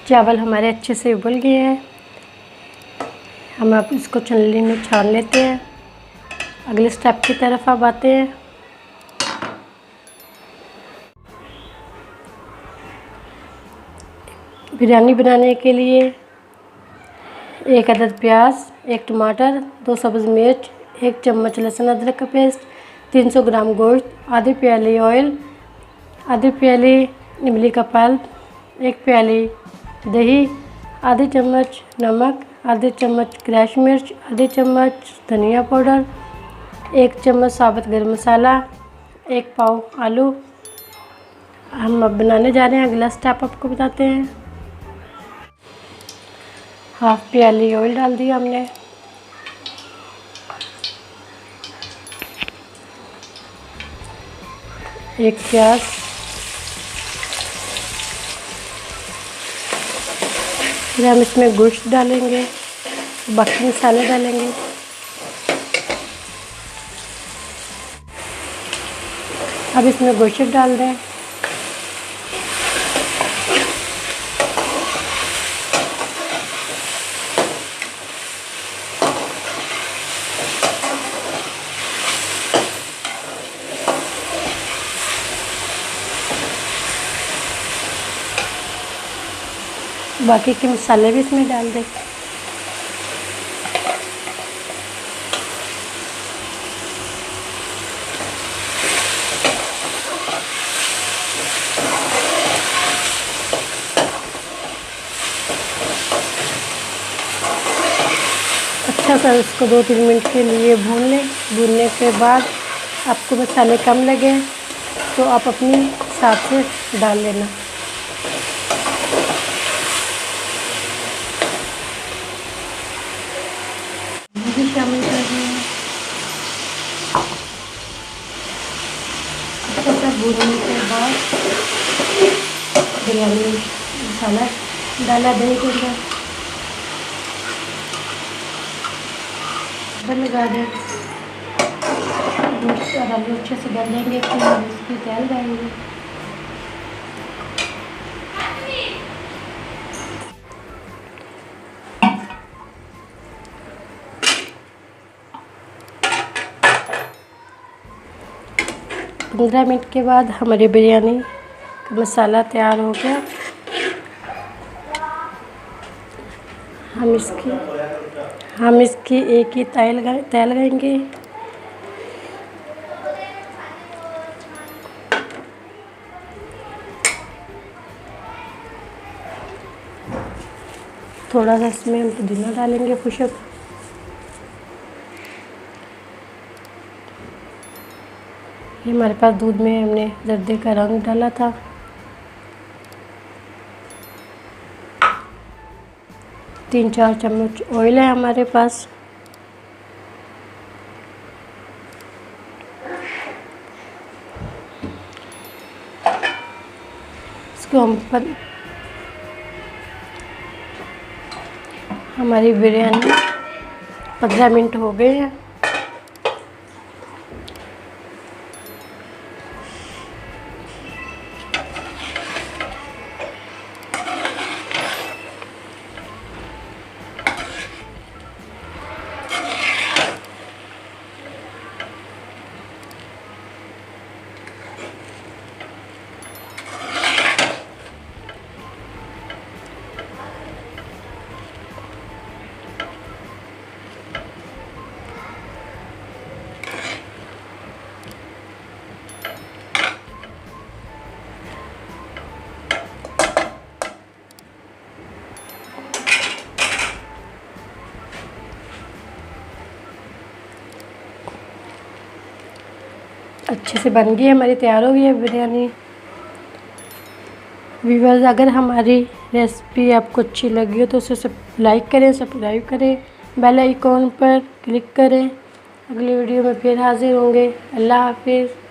चावल हमारे अच्छे से उबल गए हैं। हम अब इसको छलनी में छान लेते हैं। अगले स्टेप की तरफ अब आते हैं। बिरयानी बनाने के लिए 1 अदद प्याज, 1 टमाटर, 2 सब्ज़ मिर्च, 1 चम्मच लहसुन अदरक का पेस्ट, 300 ग्राम गोश्त, आधी प्याली ऑयल, आधी प्याली इमली का पल्प, 1 प्याली दही, आधी चम्मच नमक, आधी चम्मच क्रश मिर्च, आधी चम्मच धनिया पाउडर, 1 चम्मच साबुत गरम मसाला, 1 पाव आलू। हम अब बनाने जा रहे हैं। अगला स्टेप आपको बताते हैं। हाफ प्याली ऑयल डाल दिया हमने। एक प्याज, फिर हम इसमें गोश्त डालेंगे, बाकी मसाले डालेंगे। अब इसमें गोश्त डाल दें। बाकी के मसाले भी इसमें डाल दें। अच्छा सा इसको 2-3 मिनट के लिए भून लें। भूनने के बाद आपको मसाले कम लगे तो आप अपनी हिसाब से डाल लेना। भी शामिल कर रहे हैं। अच्छा सा भूनने के बाद बिरयानी मसाला डाला दही के अंदर, लगा दें। गोश्त और आलू अच्छे से गल लेंगे, फिर हम इसकी तेल डालेंगे। पंद्रह मिनट के बाद हमारी बिरयानी का मसाला तैयार हो गया। हम इसकी एक ही तेल लगाएंगे। थोड़ा सा इसमें हम पुदीना डालेंगे खुशक। ये हमारे पास दूध में हमने जर्दे का रंग डाला था। तीन चार चम्मच ऑयल है हमारे पास। इसको हमारी बिरयानी 15 मिनट हो गए हैं। अच्छे से बन गई है हमारी, तैयार हो गई है बिरयानी। व्यूअर्स, अगर हमारी रेसिपी आपको अच्छी लगी हो तो उसे लाइक करें, सब्सक्राइब करें, बेल आइकॉन पर क्लिक करें। अगली वीडियो में फिर हाजिर होंगे। अल्लाह हाफिज़।